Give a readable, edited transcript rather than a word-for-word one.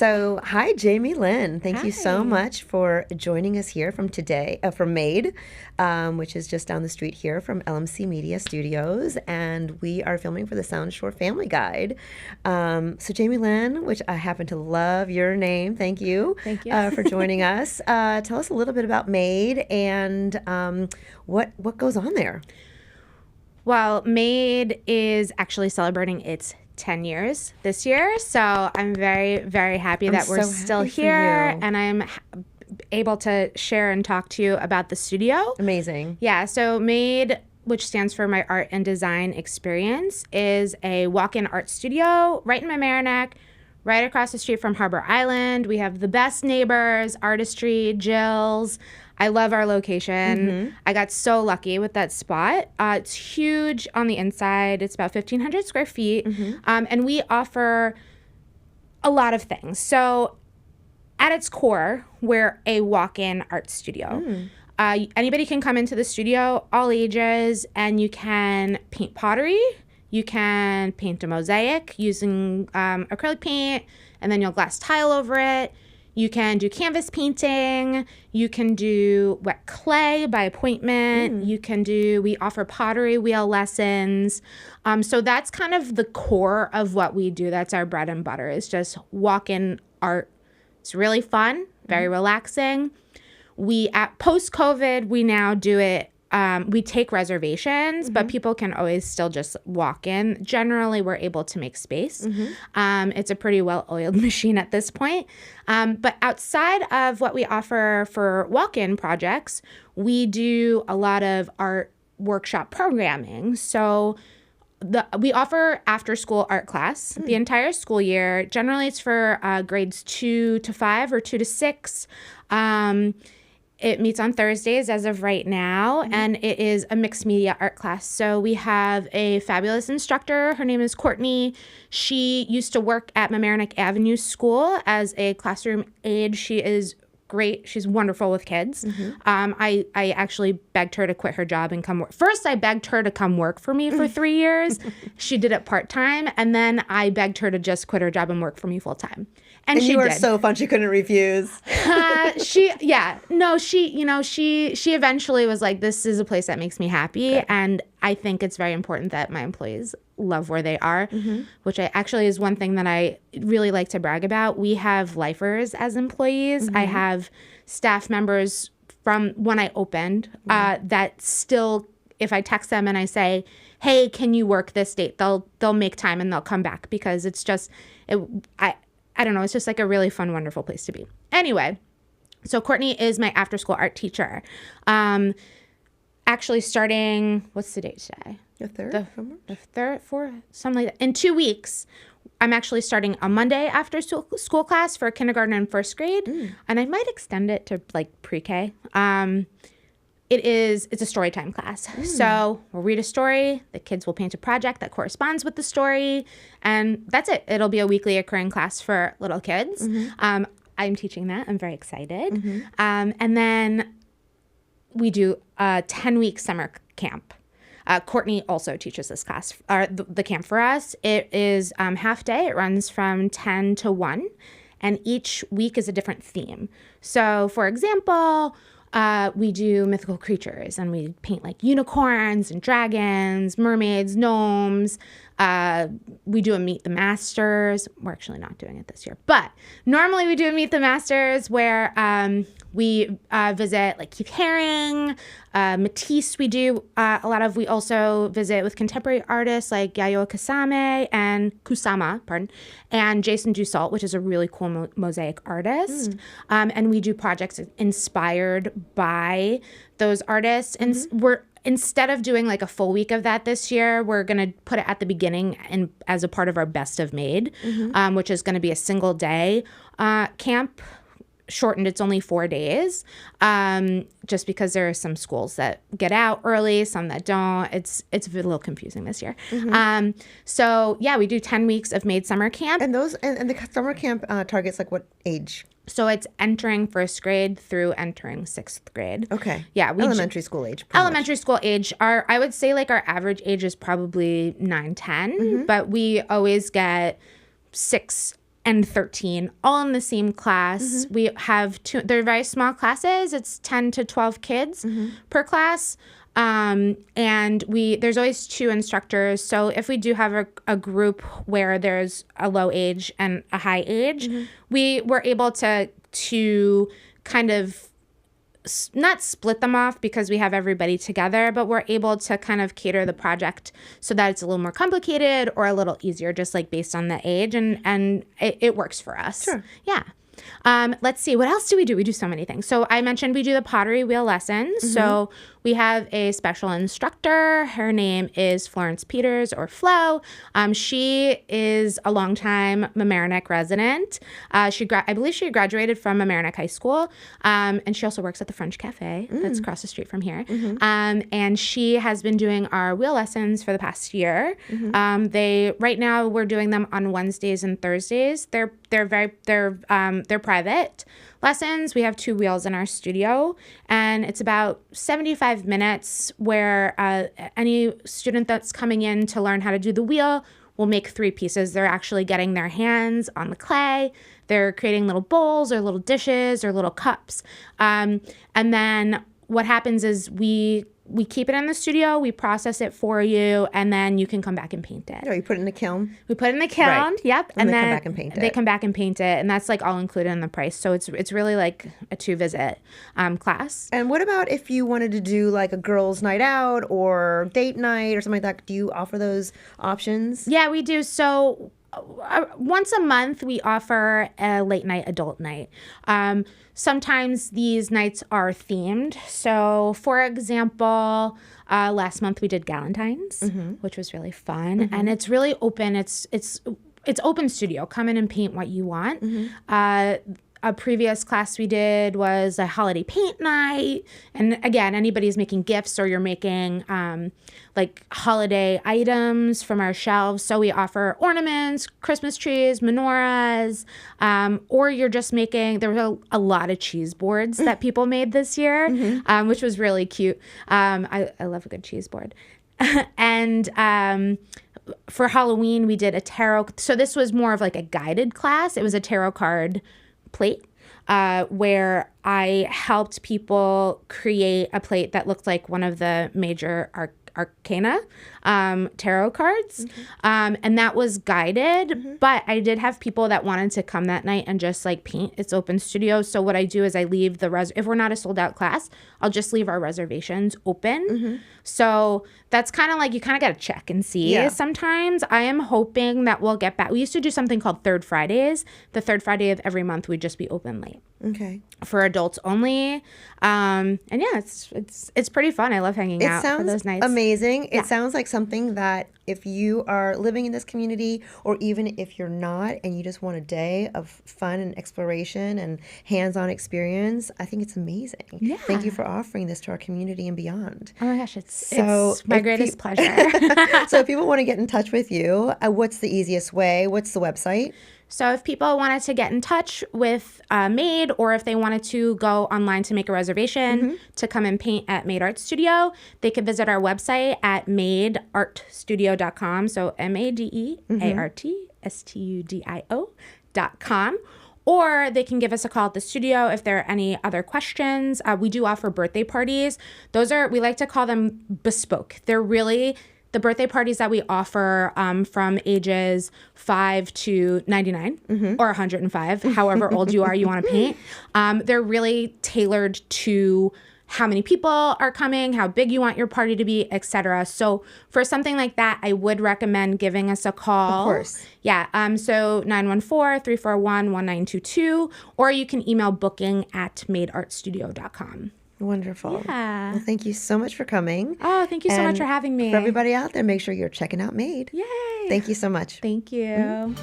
So, hi, Jamie Lynn. Thank you so Hi. much for joining us here from MADE, which is just down the street here from LMC Media Studios. And we are filming for the Sound Shore Family Guide. So, Jamie Lynn, which I happen to love your name. Thank you, Thank you. for joining us. Tell us a little bit about MADE and what goes on there. Well, MADE is actually celebrating its 10 years this year. So I'm very, very happy that we're so still happy for here you. and I'm able to share and talk to you about the studio. Amazing. Yeah, so MADE, which stands for My Art and Design Experience, is a walk-in art studio right in Mamaroneck, right across the street from Harbor Island. We have the best neighbors, Artistry, Jill's. I love our location. I got so lucky with that spot. It's huge on the inside. It's about 1,500 square feet. And we offer a lot of things. So at its core, we're a walk-in art studio. Anybody can come into the studio, all ages, and you can paint pottery. You can paint a mosaic using acrylic paint, and then you'll glass tile over it. You can do canvas painting. You can do wet clay by appointment. We offer pottery wheel lessons. So that's kind of the core of what we do. That's our bread and butter, is just walk-in art. It's really fun, very relaxing. At post-COVID, we now do it. We take reservations, but people can always still just walk in. Generally, we're able to make space. It's a pretty well-oiled machine at this point. But outside of what we offer for walk-in projects, we do a lot of art workshop programming. So we offer after-school art class the entire school year. Generally, it's for grades 2 to 5 or 2 to 6. It meets on Thursdays as of right now, and it is a mixed media art class. So we have a fabulous instructor. Her name is Courtney. She used to work at Mamaroneck Avenue School as a classroom aide. She is great. She's wonderful with kids. I actually begged her to quit her job and come work. First, I begged her to come work for me for 3 years. She did it part-time, and then I begged her to just quit her job and work for me full-time. And she you were did. so fun, she couldn't refuse. She eventually was like, this is a place that makes me happy. Good. And I think it's very important that my employees love where they are, which actually is one thing that I really like to brag about. We have lifers as employees. I have staff members from when I opened that still, if I text them and I say, hey, can you work this date? They'll make time and they'll come back, because it's just, I don't know, it's just like a really fun, wonderful place to be. Anyway, so Courtney is my after-school art teacher. Actually starting, what's the date today? The third? The third, fourth, something like that. In 2 weeks, I'm actually starting a Monday after school class for kindergarten and first grade. And I might extend it to like pre-K. It's a story time class. So we'll read a story. The kids will paint a project that corresponds with the story. And that's it. It'll be a weekly occurring class for little kids. I'm teaching that. I'm very excited. And then we do a 10-week summer camp. Courtney also teaches this class, or the camp for us. It is half day. It runs from 10 to 1. And each week is a different theme. So, for example, we do mythical creatures, and we paint like unicorns and dragons, mermaids, gnomes. We do a Meet the Masters. We're actually not doing it this year, but normally we do a Meet the Masters where we visit like Keith Haring, Matisse. We do we also visit with contemporary artists like Yayoi Kusama and Jason Dussault, which is a really cool mosaic artist. And we do projects inspired by those artists. And instead of doing like a full week of that this year, we're going to put it at the beginning and as a part of our Best of MADE, which is going to be a single day camp. Shortened, it's only 4 days, just because there are some schools that get out early, some that don't. It's a little confusing this year. So yeah, we do 10 weeks of MADE summer camp. And the summer camp targets like what age? So it's entering first grade through entering sixth grade. Okay. Yeah. Elementary school age. Elementary school age. I would say like our average age is probably 9, 10, but we always get 6 and 13, all in the same class. We have they're very small classes. It's 10 to 12 kids per class. And there's always 2 instructors. So if we do have a group where there's a low age and a high age, we were able to kind of not split them off because we have everybody together, but we're able to kind of cater the project so that it's a little more complicated or a little easier, just like based on the age, and it works for us. Sure. Yeah. Let's see, what else do? We do so many things. So I mentioned we do the pottery wheel lessons. So we have a special instructor. Her name is Florence Peters, or Flo. She is a longtime Mamaroneck resident. I believe she graduated from Mamaroneck High School. And she also works at the French Cafe that's across the street from here. And she has been doing our wheel lessons for the past year. Right now we're doing them on Wednesdays and Thursdays. They're private lessons. We have 2 wheels in our studio, and it's about 75 minutes where any student that's coming in to learn how to do the wheel will make 3 pieces. They're actually getting their hands on the clay. They're creating little bowls or little dishes or little cups. And then what happens is we keep it in the studio, we process it for you, and then you can come back and paint it. Oh, you put it in the kiln? We put it in the kiln, right. Yep. And then come back and paint it. They come back and paint it, and that's like all included in the price. So it's really like a 2-visit class. And what about if you wanted to do like a girls' night out or date night or something like that? Do you offer those options? Yeah, we do. So once a month, we offer a late night adult night. Sometimes these nights are themed. So, for example, last month we did Galentine's, which was really fun, and it's really open. It's open studio. Come in and paint what you want. A previous class we did was a holiday paint night. And again, anybody's making gifts or you're making like holiday items from our shelves. So we offer ornaments, Christmas trees, menorahs, or you're just making, there were a lot of cheese boards that people made this year, which was really cute. I love a good cheese board. And for Halloween, we did a tarot. So this was more of like a guided class. It was a tarot card plate where I helped people create a plate that looked like one of the major arcana tarot cards. And that was guided, but I did have people that wanted to come that night and just like paint. It's open studio. So what I do is I leave if we're not a sold out class, I'll just leave our reservations open. So that's kind of like, you kind of got to check and see. Sometimes I am hoping that we'll get back. We used to do something called Third Fridays. The third Friday of every month, we'd just be open late. Okay. For adults only. And yeah, it's pretty fun. I love hanging out for those nights. Amazing. It sounds like something that if you are living in this community, or even if you're not and you just want a day of fun and exploration and hands-on experience, I think it's amazing. Yeah. Thank you for offering this to our community and beyond. Oh my gosh, it's my greatest pleasure. So if people want to get in touch with you, what's the easiest way? What's the website? So if people wanted to get in touch with Made, or if they wanted to go online to make a reservation to come and paint at Made Art Studio, they could visit our website at madeartstudio.com. So madeartstudio.com. Or they can give us a call at the studio if there are any other questions. We do offer birthday parties. We like to call them bespoke. They're really the birthday parties that we offer from ages 5 to 99 or 105, however old you are, you want to paint. They're really tailored to how many people are coming, how big you want your party to be, etc. So for something like that, I would recommend giving us a call. Of course. Yeah. So 914-341-1922, or you can email booking@madeartstudio.com. Wonderful. Yeah. Well, thank you so much for coming. Oh, thank you so much for having me. For everybody out there, make sure you're checking out Made. Yay. Thank you so much. Thank you.